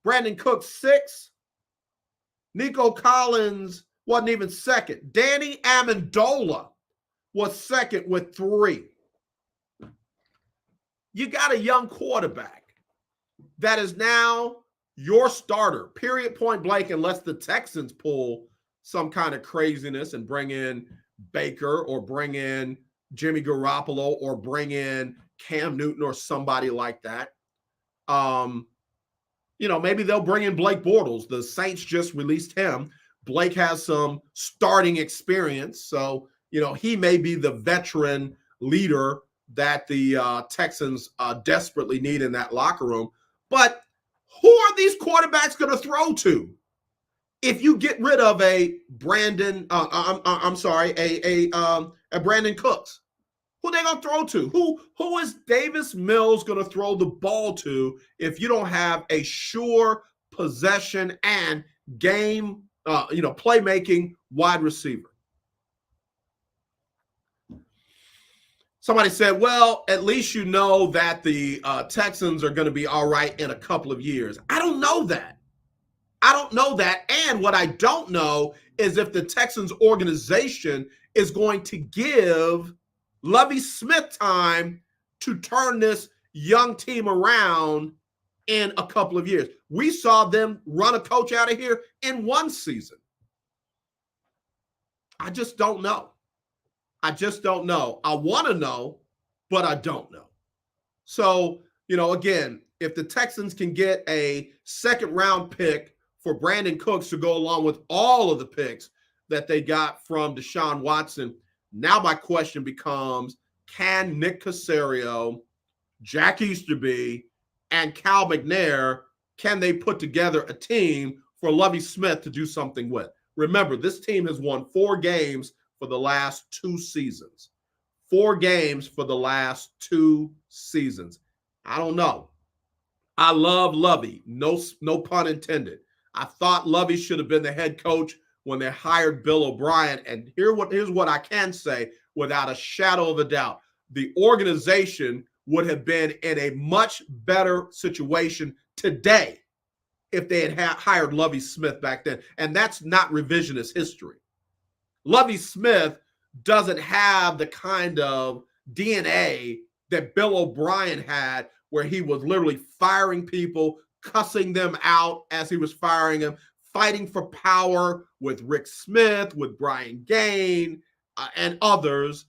Brandon Cooks 6. Nico Collins wasn't even second. Danny Amendola was second with 3. You got a young quarterback that is now your starter, period, point blank, unless the Texans pull some kind of craziness and bring in Baker or bring in Jimmy Garoppolo or bring in Cam Newton or somebody like that. Maybe they'll bring in Blake Bortles. The Saints just released him. Blake has some starting experience, so, he may be the veteran leader that the Texans desperately need in that locker room. But who are these quarterbacks going to throw to if you get rid of a Brandon? A Brandon Cooks. Who are they going to throw to? Who is Davis Mills going to throw the ball to if you don't have a sure possession and game, playmaking wide receiver? Somebody said, well, at least you know that the Texans are going to be all right in a couple of years. I don't know that. And what I don't know is if the Texans organization is going to give Lovie Smith time to turn this young team around in a couple of years. We saw them run a coach out of here in one season. I just don't know. I just don't know. I want to know, but I don't know. So, again, if the Texans can get a second-round pick for Brandon Cooks to go along with all of the picks that they got from Deshaun Watson, now my question becomes, can Nick Caserio, Jack Easterby, and Cal McNair, can they put together a team for Lovie Smith to do something with? Remember, this team has won 4 games for the last 2 seasons. 4 games for the last 2 seasons. I don't know. I love Lovie. No pun intended. I thought Lovie should have been the head coach when they hired Bill O'Brien. And here's what I can say without a shadow of a doubt. The organization would have been in a much better situation today if they had hired Lovie Smith back then. And that's not revisionist history. Lovie Smith doesn't have the kind of DNA that Bill O'Brien had, where he was literally firing people, cussing them out as he was firing them, fighting for power with Rick Smith, with Brian Gaine, and others.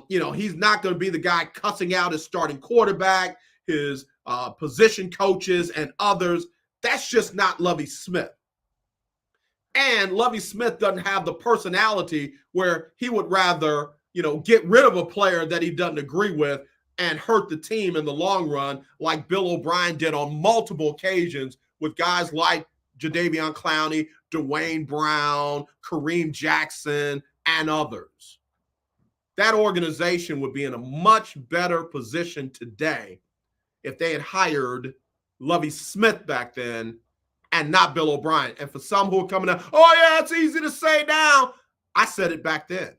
He's not going to be the guy cussing out his starting quarterback, his position coaches, and others. That's just not Lovie Smith. And Lovie Smith doesn't have the personality where he would rather, get rid of a player that he doesn't agree with and hurt the team in the long run, like Bill O'Brien did on multiple occasions with guys like Jadeveon Clowney, Dwayne Brown, Kareem Jackson, and others. That organization would be in a much better position today if they had hired Lovie Smith back then and not Bill O'Brien. And for some who are coming out, oh yeah, it's easy to say now. I said it back then.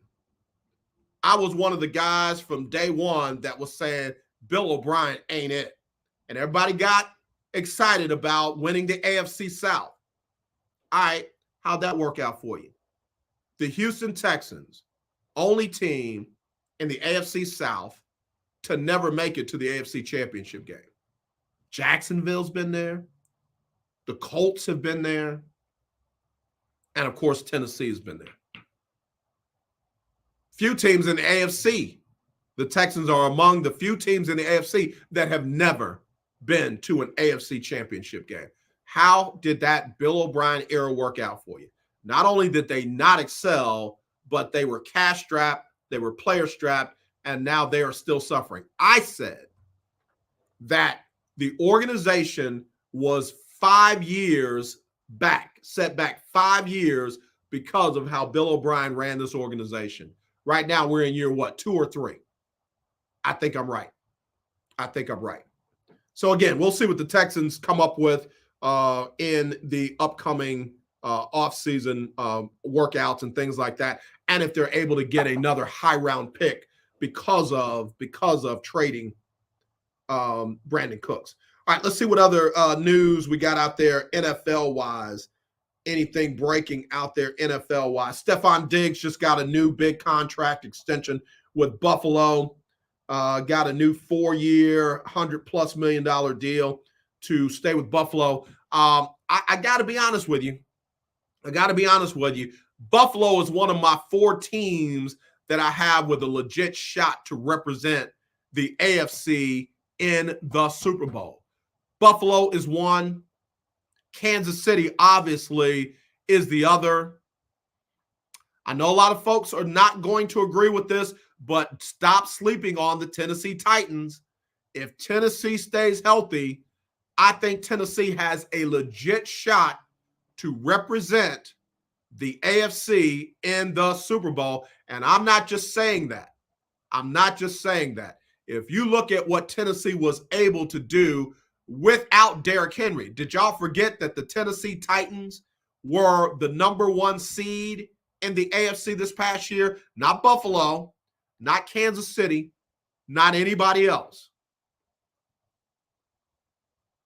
I was one of the guys from day one that was saying Bill O'Brien ain't it. And everybody got excited about winning the AFC South. All right, how'd that work out for you? The Houston Texans, only team in the AFC South to never make it to the AFC Championship game. Jacksonville's been there. The Colts have been there. And, of course, Tennessee's been there. Few teams in the AFC. The Texans are among the few teams in the AFC that have never been to an AFC Championship game. How did that Bill O'Brien era work out for you? Not only did they not excel, but they were cash-strapped, they were player-strapped, and now they are still suffering. I said that the organization was 5 years back, set back 5 years because of how Bill O'Brien ran this organization. Right now, we're in year, 2 or 3? I think I'm right. So, again, we'll see what the Texans come up with in the upcoming offseason workouts and things like that, and if they're able to get another high-round pick because of trading Brandon Cooks. All right, let's see what other news we got out there NFL-wise. Anything breaking out there NFL-wise. Stephon Diggs just got a new big contract extension with Buffalo. Got a new 4-year, $100+ million deal to stay with Buffalo. I got to be honest with you. Buffalo is one of my 4 teams that I have with a legit shot to represent the AFC in the Super Bowl. Buffalo is one. Kansas City, obviously, is the other. I know a lot of folks are not going to agree with this, but stop sleeping on the Tennessee Titans. If Tennessee stays healthy, I think Tennessee has a legit shot to represent the AFC in the Super Bowl. And I'm not just saying that. If you look at what Tennessee was able to do without Derrick Henry, did y'all forget that the Tennessee Titans were the number 1 seed in the AFC this past year? Not Buffalo, not Kansas City, not anybody else.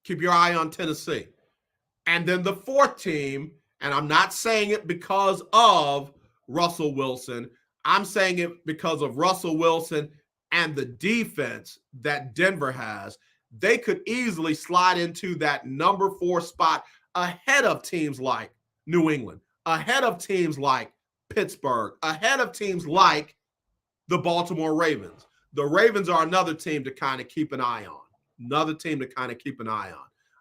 Keep your eye on Tennessee. And then the 4th team, and I'm not saying it because of Russell Wilson. I'm saying it because of Russell Wilson and the defense that Denver has. They could easily slide into that number 4 spot ahead of teams like New England, ahead of teams like Pittsburgh, ahead of teams like the Baltimore Ravens. The Ravens are another team to kind of keep an eye on.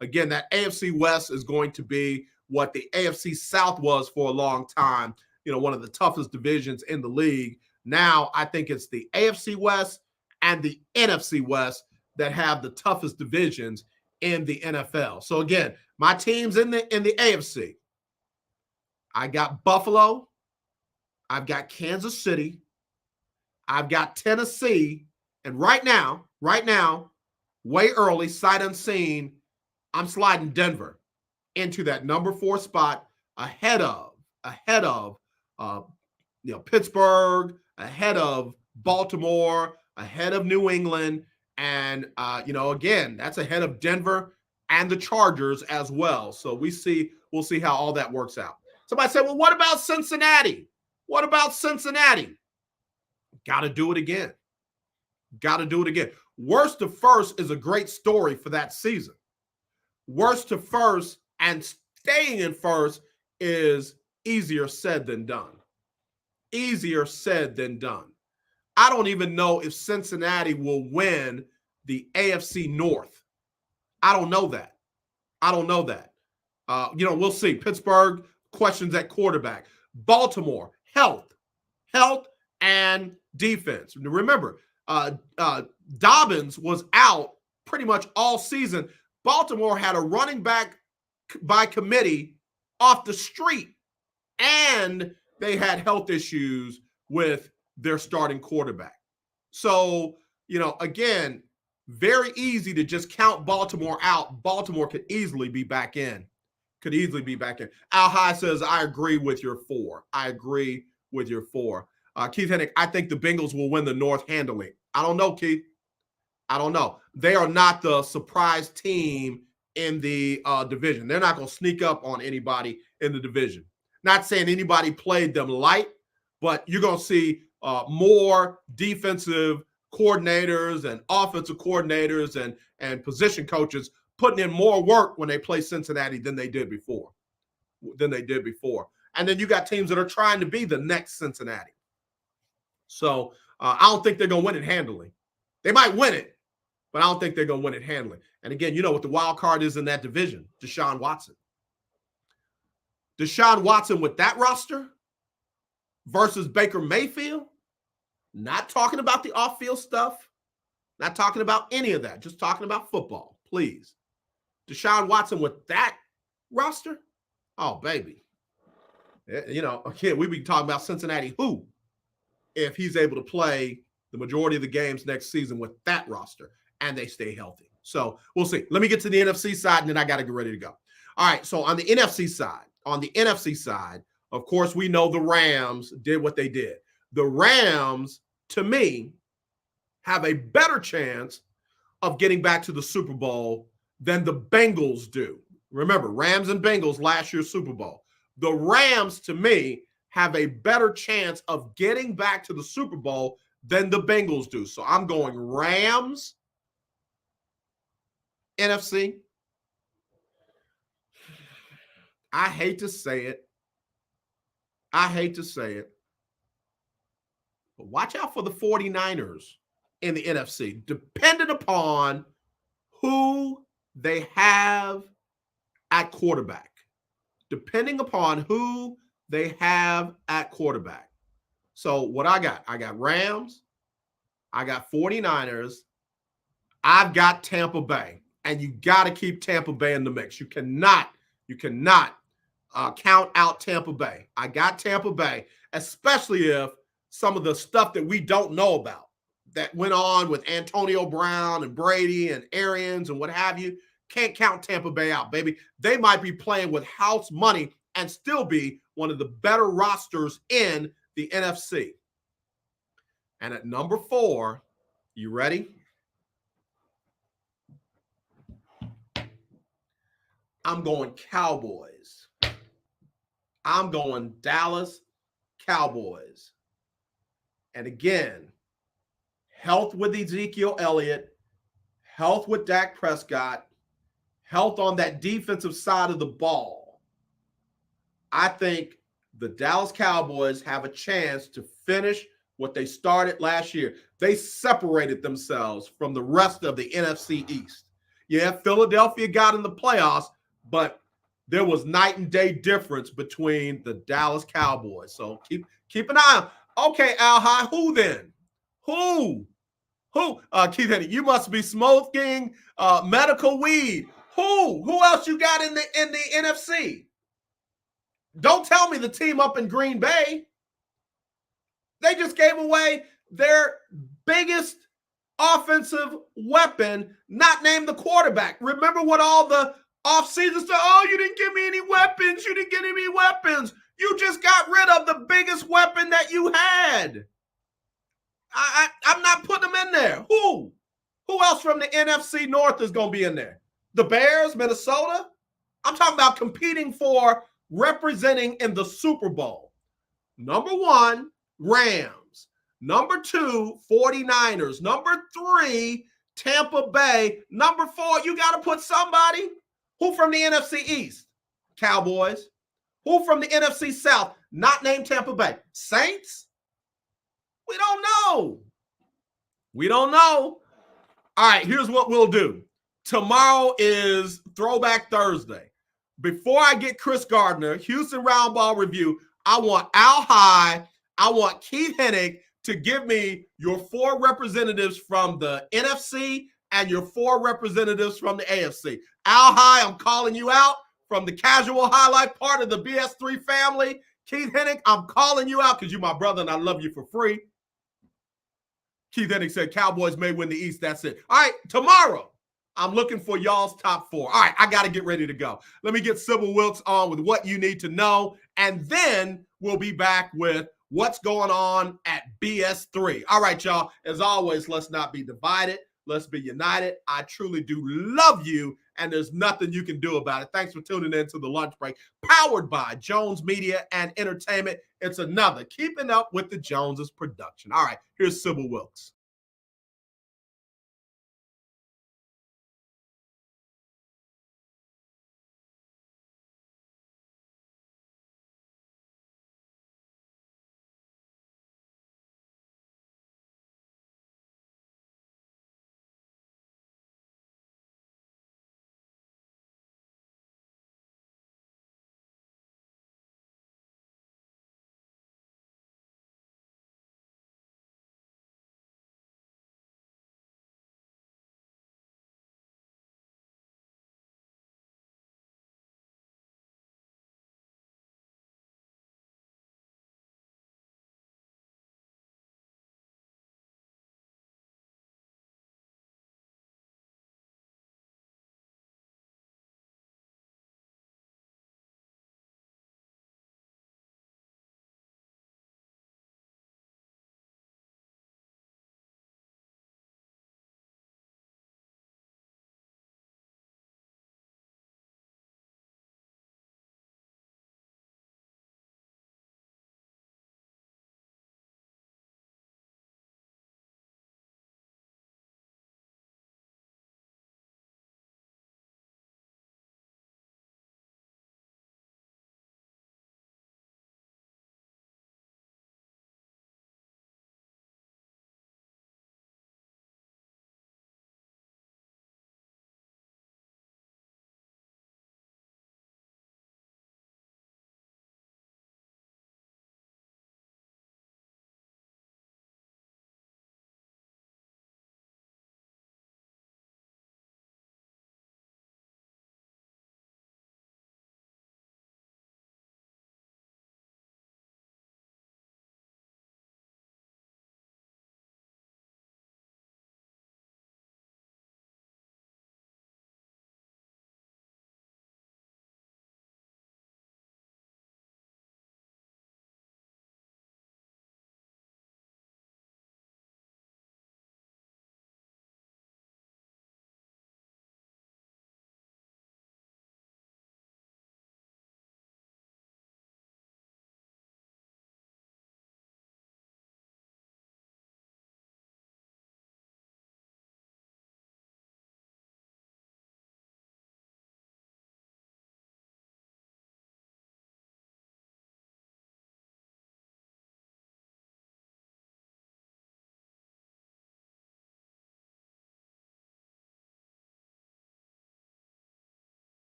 Again, that AFC West is going to be what the AFC South was for a long time, one of the toughest divisions in the league. Now, I think it's the AFC West and the NFC West that have the toughest divisions in the NFL. So again, my teams in the AFC, I got Buffalo, I've got Kansas City, I've got Tennessee, and right now, way early, sight unseen, I'm sliding Denver into that number 4 spot ahead of Pittsburgh, ahead of Baltimore, ahead of New England, and again, that's ahead of Denver and the Chargers as well. So we'll see how all that works out. Somebody said, well, what about Cincinnati? Got to do it again. Worst to first is a great story for that season. Worst to first and staying in first is easier said than done. I don't even know if Cincinnati will win the AFC North. I don't know that. We'll see. Pittsburgh, questions at quarterback. Baltimore, health and defense. Remember, Dobbins was out pretty much all season. Baltimore had a running back by committee off the street, and they had health issues with their starting quarterback. So, again, very easy to just count Baltimore out. Baltimore could easily be back in. Al High says, I agree with your 4. Keith Hennick, I think the Bengals will win the North handily. I don't know, Keith. They are not the surprise team in the division. They're not going to sneak up on anybody in the division. Not saying anybody played them light, but you're going to see more defensive coordinators and offensive coordinators and position coaches putting in more work when they play Cincinnati than they did before. And then you got teams that are trying to be the next Cincinnati. So I don't think they're going to win it handily. They might win it, but I don't think they're going to win it handily. And again, you know what the wild card is in that division? Deshaun Watson. Deshaun Watson with that roster versus Baker Mayfield, not talking about the off-field stuff, not talking about any of that, just talking about football, please. Deshaun Watson with that roster? Oh, baby. Again, we've been talking about Cincinnati who, if he's able to play the majority of the games next season with that roster and they stay healthy. So we'll see. Let me get to the NFC side, and then I got to get ready to go. All right, so on the NFC side, of course, we know the Rams did what they did. The Rams, to me, have a better chance of getting back to the Super Bowl than the Bengals do. Remember, Rams and Bengals last year's Super Bowl. The Rams, to me, have a better chance of getting back to the Super Bowl than the Bengals do. So I'm going Rams, NFC. I hate to say it. But watch out for the 49ers in the NFC, depending upon who they have at quarterback. So what I got Rams, I got 49ers, I've got Tampa Bay, and you got to keep Tampa Bay in the mix. You cannot count out Tampa Bay. I got Tampa Bay, especially if some of the stuff that we don't know about that went on with Antonio Brown and Brady and Arians and what have you, can't count Tampa Bay out, baby. They might be playing with house money and still be one of the better rosters in the NFC. And at number 4, you ready? I'm going Cowboys. I'm going Dallas Cowboys. And again, health with Ezekiel Elliott, health with Dak Prescott, health on that defensive side of the ball. I think the Dallas Cowboys have a chance to finish what they started last year. They separated themselves from the rest of the NFC East. Yeah, Philadelphia got in the playoffs, but there was night and day difference between the Dallas Cowboys. So keep an eye on. Okay, Al High, who then? Who? Keith Hennig, you must be smoking medical weed. Who else you got in the NFC? Don't tell me the team up in Green Bay. They just gave away their biggest offensive weapon, not named the quarterback. Remember what all the offseason said? Oh, you didn't give me any weapons. You didn't get any weapons. You just got rid of the biggest weapon that you had. I'm not putting them in there. Who else from the NFC North is going to be in there? The Bears, Minnesota? I'm talking about competing for representing in the Super Bowl. Number 1, Rams. Number 2, 49ers. Number 3, Tampa Bay. Number 4, you got to put somebody. Who from the NFC East? Cowboys. Who from the NFC South? Not named Tampa Bay. Saints? We don't know. We don't know. All right, here's what we'll do. Tomorrow is Throwback Thursday. Before I get Chris Gardner, Houston Roundball Review, I want Al High, I want Keith Hennig to give me your 4 representatives from the NFC and your 4 representatives from the AFC. Al High, I'm calling you out from the casual highlight part of the BS3 family. Keith Hennig, I'm calling you out because you're my brother and I love you for free. Keith Hennig said Cowboys may win the East. That's it. All right, tomorrow, I'm looking for y'all's top 4. All right, I got to get ready to go. Let me get Sybil Wilkes on with what you need to know, and then we'll be back with what's going on at BS3. All right, y'all. As always, let's not be divided. Let's be united. I truly do love you, and there's nothing you can do about it. Thanks for tuning in to the lunch break, powered by Jones Media and Entertainment. It's another Keeping Up with the Joneses production. All right, here's Sybil Wilkes.